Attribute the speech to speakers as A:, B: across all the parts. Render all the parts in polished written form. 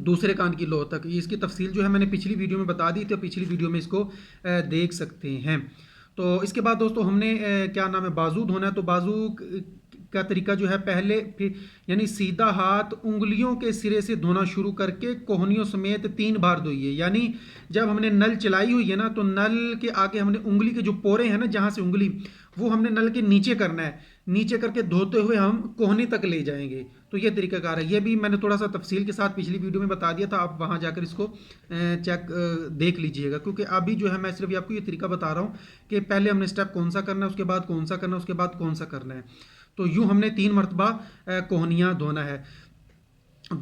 A: دوسرے کان کی لو تک. اس کی تفصیل جو ہے میں نے پچھلی ویڈیو میں بتا دی تھی، پچھلی ویڈیو میں اس کو دیکھ سکتے ہیں. تو اس کے بعد دوستو ہم نے کیا نام ہے بازو دھونا ہے. تو بازو کا طریقہ جو ہے پہلے یعنی سیدھا ہاتھ انگلیوں کے سرے سے دھونا شروع کر کے کوہنیوں سمیت 3 بار دھوئیے. یعنی جب ہم نے نل چلائی ہوئی ہے نا تو نل کے آگے ہم نے انگلی کے جو پورے ہیں نا جہاں سے انگلی وہ ہم نے نل کے نیچے کرنا ہے، نیچے کر کے دھوتے ہوئے ہم کوہنی تک لے جائیں گے. تو یہ طریقہ کار ہے. یہ بھی میں نے تھوڑا سا تفصیل کے ساتھ پچھلی ویڈیو میں بتا دیا تھا، آپ وہاں جا کر اس کو چیک دیکھ لیجئے گا، کیونکہ ابھی جو ہے میں صرف آپ کو یہ طریقہ بتا رہا ہوں کہ پہلے ہم نے سٹیپ کون سا کرنا ہے، اس کے بعد کون سا کرنا ہے، اس کے بعد کون سا کرنا ہے. تو یوں ہم نے 3 مرتبہ کوہنیاں دھونا ہے.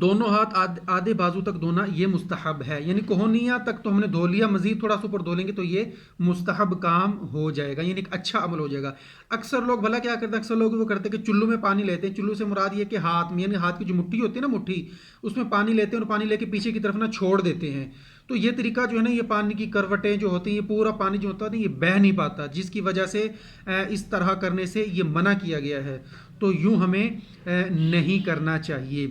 A: دونوں ہاتھ آدھے بازو تک دھونا یہ مستحب ہے. یعنی کوہنیاں تک تو ہم نے دھو لیا، مزید تھوڑا سا اوپر دھو لیں گے تو یہ مستحب کام ہو جائے گا، یعنی ایک اچھا عمل ہو جائے گا. اکثر لوگ بھلا کیا کرتے ہیں، اکثر لوگ وہ کرتے ہیں کہ چلو میں پانی لیتے ہیں. چلو سے مراد یہ کہ ہاتھ میں، یعنی ہاتھ کی جو مٹھی ہوتی ہے نا مٹھی، اس میں پانی لیتے ہیں اور پانی لے کے پیچھے کی طرف نا چھوڑ دیتے ہیں. تو یہ طریقہ جو ہے نا، یہ پانی کی کروٹیں جو ہوتی ہیں، یہ پورا پانی جو ہوتا ہے یہ بہہ نہیں پاتا، جس کی وجہ سے اس طرح کرنے سے یہ منع کیا گیا ہے. تو یوں ہمیں نہیں کرنا چاہیے.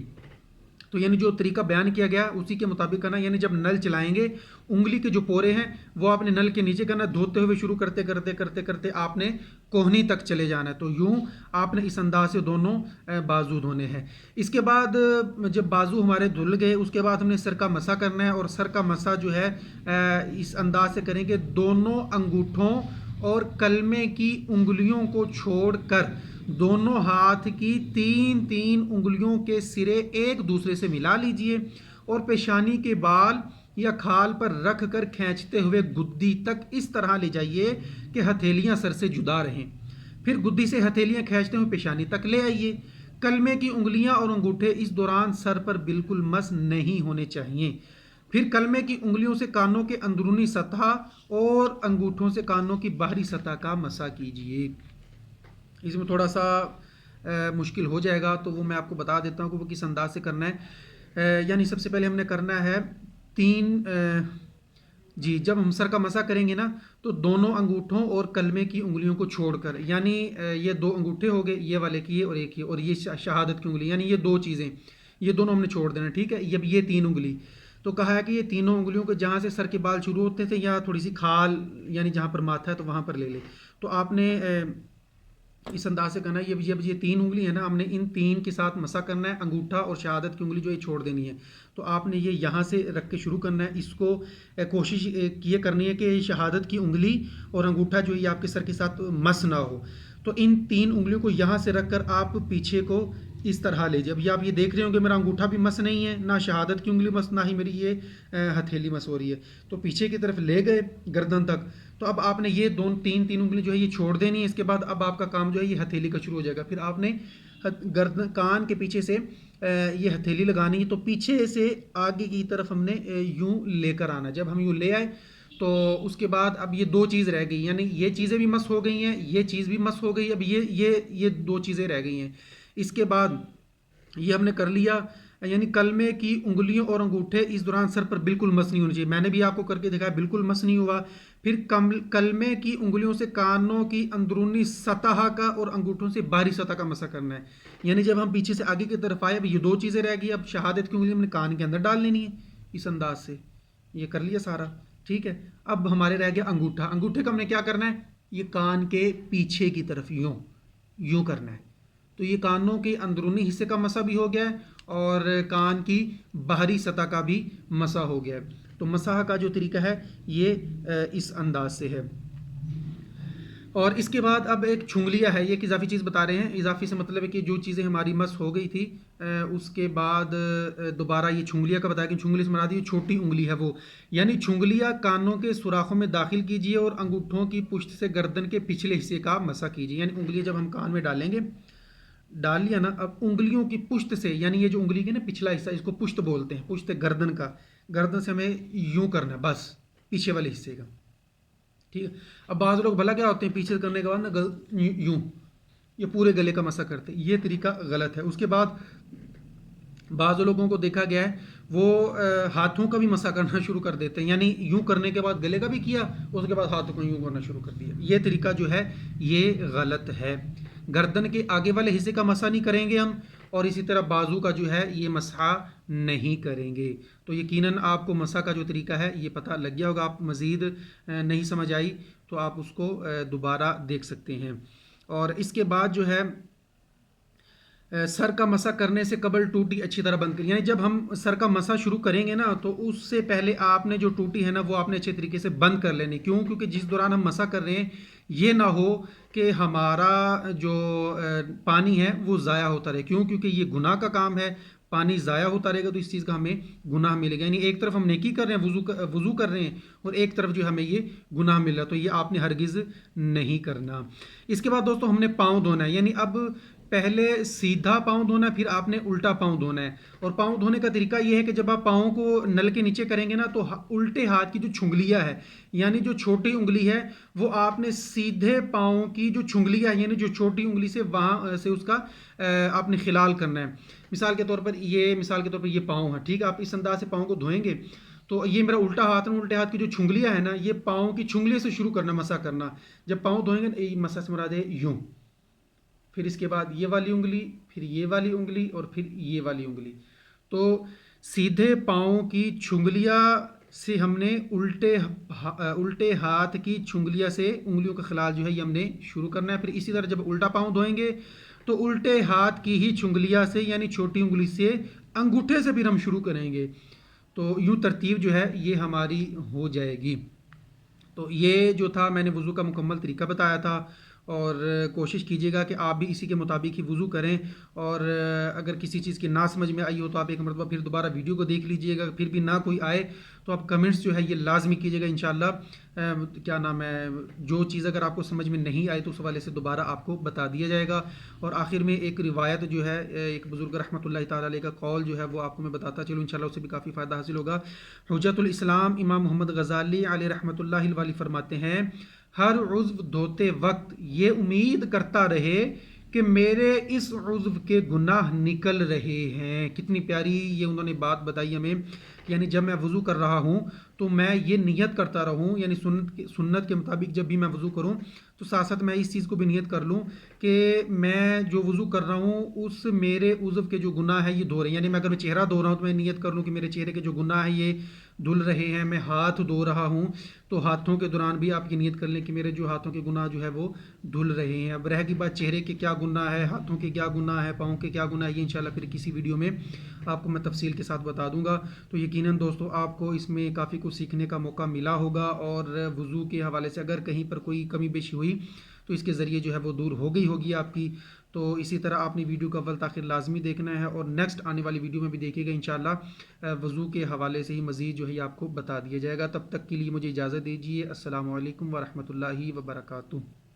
A: تو یعنی جو طریقہ بیان کیا گیا اسی کے مطابق کرنا. یعنی جب نل چلائیں گے انگلی کے جو پورے ہیں وہ آپ نے نل کے نیچے کرنا، دھوتے ہوئے شروع کرتے کرتے کرتے کرتے آپ نے کوہنی تک چلے جانا ہے. تو یوں آپ نے اس انداز سے دونوں بازو دھونے ہیں. اس کے بعد جب بازو ہمارے دھل گئے اس کے بعد ہم نے سر کا مسح کرنا ہے. اور سر کا مسح جو ہے اس انداز سے کریں کہ دونوں انگوٹھوں اور کلمے کی انگلیوں کو چھوڑ کر دونوں ہاتھ کی 3 انگلیوں کے سرے ایک دوسرے سے ملا لیجئے اور پیشانی کے بال یا کھال پر رکھ کر کھینچتے ہوئے گدی تک اس طرح لے جائیے کہ ہتھیلیاں سر سے جدا رہیں. پھر گدی سے ہتھیلیاں کھینچتے ہوئے پیشانی تک لے آئیے. کلمے کی انگلیاں اور انگوٹھے اس دوران سر پر بالکل مس نہیں ہونے چاہیے. پھر کلمے کی انگلیوں سے کانوں کے اندرونی سطح اور انگوٹھوں سے کانوں کی باہری سطح کا مسح کیجیے. اس میں تھوڑا سا مشکل ہو جائے گا تو وہ میں آپ کو بتا دیتا ہوں کہ وہ کس انداز سے کرنا ہے. یعنی سب سے پہلے ہم نے کرنا ہے 3 جب ہم سر کا مسح کریں گے نا تو دونوں انگوٹھوں اور کلمے کی انگلیوں کو چھوڑ کر، یعنی یہ 2 انگوٹھے ہو گئے، یہ والے کی اور ایک اور یہ شہادت کی انگلی، یعنی یہ 2 چیزیں، یہ دونوں ہم نے چھوڑ دینا. ٹھیک ہے. اب یہ 3 انگلی تو کہا ہے کہ یہ تینوں انگلیوں کو جہاں سے سر کے بال شروع ہوتے تھے یا تھوڑی سی کھال یعنی جہاں پر ماتھا ہے تو وہاں پر لے لے. تو آپ نے اس انداز سے کرنا ہے. یہ 3 انگلی ہے نا، ہم نے ان 3 کے ساتھ مسح کرنا ہے. انگوٹھا اور شہادت کی انگلی جو یہ چھوڑ دینی ہے. تو آپ نے یہ یہاں سے رکھ کے شروع کرنا ہے. اس کو کوشش یہ کرنی ہے کہ شہادت کی انگلی اور انگوٹھا جو یہ آپ کے سر کے ساتھ مس نہ ہو. تو ان 3 انگلیوں کو یہاں سے رکھ کر آپ پیچھے کو اس طرح لے جائے. اب آپ یہ دیکھ رہے ہوں کہ میرا انگوٹھا بھی مس نہیں ہے، نہ شہادت کی انگلی مس، نہ ہی میری یہ ہتھیلی مس ہو رہی ہے. تو پیچھے کی طرف لے گئے گردن تک. تو اب آپ نے یہ 3 انگلی جو ہے یہ چھوڑ دینی ہے. اس کے بعد اب آپ کا کام جو ہے یہ ہتھیلی کا شروع ہو جائے گا. پھر آپ نے گردن کان کے پیچھے سے یہ ہتھیلی لگانی ہے. تو پیچھے سے آگے کی طرف ہم نے یوں لے کر آنا. جب ہم یوں لے آئے تو اس کے بعد اب یہ 2 چیز رہ گئی، یعنی یہ چیزیں بھی مس ہو گئی ہیں، یہ چیز بھی مس ہو گئی. اب یہ 2 چیزیں رہ گئی ہیں. اس کے بعد یہ ہم نے کر لیا، یعنی کلمے کی انگلیوں اور انگوٹھے اس دوران سر پر بالکل مس نہیں ہونے چاہیے. میں نے بھی آپ کو کر کے دکھایا، بالکل مس نہیں ہوا. پھر کلمے کی انگلیوں سے کانوں کی اندرونی سطح کا اور انگوٹھوں سے باہری سطح کا مسح کرنا ہے. یعنی جب ہم پیچھے سے آگے کی طرف آئے، اب یہ 2 چیزیں رہ گئی. اب شہادت کی انگلی ہم نے کان کے اندر ڈال لینی ہے اس انداز سے. یہ کر لیا سارا. ٹھیک ہے. اب ہمارے رہ گیا انگوٹھا. انگوٹھے کا ہم نے کیا کرنا ہے، یہ کان کے پیچھے کی طرف یوں کرنا ہے. تو یہ کانوں کے اندرونی حصے کا مسح بھی ہو گیا ہے اور کان کی باہری سطح کا بھی مسح ہو گیا ہے. تو مسح کا جو طریقہ ہے یہ اس انداز سے ہے. اور اس کے بعد اب ایک چھنگلیہ ہے. یہ ایک اضافی چیز بتا رہے ہیں. اضافی سے مطلب ہے کہ جو چیزیں ہماری مس ہو گئی تھی اس کے بعد دوبارہ یہ چھنگلیہ کا بتایا کہ چھنگلی سے مراد یہ چھوٹی انگلی ہے وہ. یعنی چھنگلیہ کانوں کے سوراخوں میں داخل کیجیے اور انگوٹھوں کی پشت سے گردن کے پچھلے حصے کا مسح کیجیے. یعنی انگلیاں جب ہم کان میں ڈالیں گے، ڈال لیا نا، اب انگلیوں کی پشت سے، یعنی یہ جو انگلی کے نا پچھلا حصہ، اس کو پشت بولتے ہیں، پشت گردن کا. گردن سے ہمیں یوں کرنا ہے بس، پیچھے والے حصے کا. ٹھیک ہے. اب بعض لوگ بھلا کیا ہوتے ہیں، پیچھے کرنے کے بعد نا یوں یہ پورے گلے کا مسح کرتے ہیں. یہ طریقہ غلط ہے. اس کے بعد بعض لوگوں کو دیکھا گیا ہے وہ ہاتھوں کا بھی مسح کرنا شروع کر دیتے ہیں. یعنی یوں کرنے کے بعد گلے کا بھی کیا، اس کے بعد ہاتھوں کو یوں کرنا شروع کر دیا. یہ طریقہ جو ہے یہ غلط ہے. گردن کے آگے والے حصے کا مسح نہیں کریں گے ہم، اور اسی طرح بازو کا جو ہے یہ مسح نہیں کریں گے۔ تو یقیناً آپ کو مسح کا جو طریقہ ہے یہ پتہ لگ گیا ہوگا۔ آپ مزید نہیں سمجھ آئی تو آپ اس کو دوبارہ دیکھ سکتے ہیں۔ اور اس کے بعد جو ہے سر کا مسح کرنے سے قبل ٹوٹی اچھی طرح بند کریں، یعنی جب ہم سر کا مسح شروع کریں گے نا تو اس سے پہلے آپ نے جو ٹوٹی ہے نا وہ آپ نے اچھے طریقے سے بند کر لینی۔ کیوں؟ کیونکہ جس دوران ہم مسح کر رہے ہیں یہ نہ ہو کہ ہمارا جو پانی ہے وہ ضائع ہوتا رہے۔ کیوں؟ کیونکہ یہ گناہ کا کام ہے، پانی ضائع ہوتا رہے گا تو اس چیز کا ہمیں گناہ ملے گا۔ یعنی ایک طرف ہم نیکی کر رہے ہیں، وضو کر رہے ہیں، اور ایک طرف جو ہمیں یہ گناہ مل رہا ہے، تو یہ آپ نے ہرگز نہیں کرنا۔ اس کے بعد دوستو ہم نے پاؤں دھونا ہے، یعنی اب پہلے سیدھا پاؤں دھونا ہے، پھر آپ نے الٹا پاؤں دھونا ہے۔ اور پاؤں دھونے کا طریقہ یہ ہے کہ جب آپ پاؤں کو نل کے نیچے کریں گے نا تو الٹے ہاتھ کی جو چھنگلیاں ہے، یعنی جو چھوٹی انگلی ہے وہ آپ نے سیدھے پاؤں کی جو چھنگلیاں ہے، یعنی جو چھوٹی انگلی سے وہاں سے اس کا آپ نے خلال کرنا ہے۔ مثال کے طور پر یہ پاؤں ہے، ٹھیک ہے، آپ اس انداز سے پاؤں کو دھوئیں گے تو یہ میرا الٹا ہاتھ ہے، الٹے ہاتھ کی جو چھنگلیاں ہیں نا یہ پاؤں کی چھنگلی سے شروع کرنا، مسح کرنا۔ جب پاؤں دھوئیں گے مسح سے مراد ہے یوں، پھر اس کے بعد یہ والی انگلی، پھر یہ والی انگلی، اور پھر یہ والی انگلی۔ تو سیدھے پاؤں کی چھنگلیاں سے ہم نے الٹے ہاتھ کی چھنگلیاں سے انگلیوں کا خلال جو ہے یہ ہم نے شروع کرنا ہے۔ پھر اسی طرح جب الٹا پاؤں دھوئیں گے تو الٹے ہاتھ کی ہی چھنگلیاں سے یعنی چھوٹی انگلی سے انگوٹھے سے پھر ہم شروع کریں گے۔ تو یوں ترتیب جو ہے یہ ہماری ہو جائے گی۔ تو یہ جو تھا میں نے وضو کا مکمل طریقہ بتایا تھا، اور کوشش کیجیے گا کہ آپ بھی اسی کے مطابق ہی وضو کریں۔ اور اگر کسی چیز کی نہ سمجھ میں آئی ہو تو آپ ایک مرتبہ پھر دوبارہ ویڈیو کو دیکھ لیجیے گا، پھر بھی نہ کوئی آئے تو آپ کمنٹس جو ہے یہ لازمی کیجیے گا انشاءاللہ۔ جو چیز اگر آپ کو سمجھ میں نہیں آئی تو اس حوالے سے دوبارہ آپ کو بتا دیا جائے گا۔ اور آخر میں ایک روایت جو ہے ایک بزرگ رحمۃ اللہ تعالیٰ علیہ کا قول جو ہے وہ آپ کو میں بتاتا چلوں، انشاءاللہ اس سے بھی کافی فائدہ حاصل ہوگا۔ حجت الاسلام امام محمد غزالی علیہ رحمۃ اللہ الوالی فرماتے ہیں، ہر عضو دھوتے وقت یہ امید کرتا رہے کہ میرے اس عضو کے گناہ نکل رہے ہیں۔ کتنی پیاری یہ انہوں نے بات بتائی ہمیں، یعنی جب میں وضو کر رہا ہوں تو میں یہ نیت کرتا رہوں، یعنی سنت کے مطابق جب بھی میں وضو کروں تو ساتھ ساتھ میں اس چیز کو بھی نیت کر لوں کہ میں جو وضو کر رہا ہوں اس میرے عضو کے جو گناہ ہے یہ دھو رہے ہیں۔ یعنی میں اگر چہرہ دھو رہا ہوں تو میں نیت کر لوں کہ میرے چہرے کے جو گناہ ہے یہ دھل رہے ہیں۔ میں ہاتھ دھو رہا ہوں تو ہاتھوں کے دوران بھی آپ کی نیت کر لیں کہ میرے جو ہاتھوں کے گناہ جو ہے وہ دھل رہے ہیں۔ اب رہ گئی بات چہرے کے کیا گناہ ہے، ہاتھوں کے کیا گناہ ہے، پاؤں کے کیا گناہ ہے، یہ انشاءاللہ پھر کسی ویڈیو میں آپ کو میں تفصیل کے ساتھ بتا دوں گا۔ تو یقیناً دوستو آپ کو اس میں کافی کچھ سیکھنے کا موقع ملا ہوگا، اور وضو کے حوالے سے اگر کہیں پر کوئی کمی بیشی ہوئی تو اس کے ذریعے جو ہے وہ دور ہو گئی ہوگی آپ کی۔ تو اسی طرح آپ نے ویڈیو کا اول تاخیر لازمی دیکھنا ہے، اور نیکسٹ آنے والی ویڈیو میں بھی دیکھیے گا انشاءاللہ وضو کے حوالے سے ہی مزید جو ہے آپ کو بتا دیا جائے گا۔ تب تک کے لیے مجھے اجازت دیجیے۔ السلام علیکم ورحمۃ اللہ وبرکاتہ۔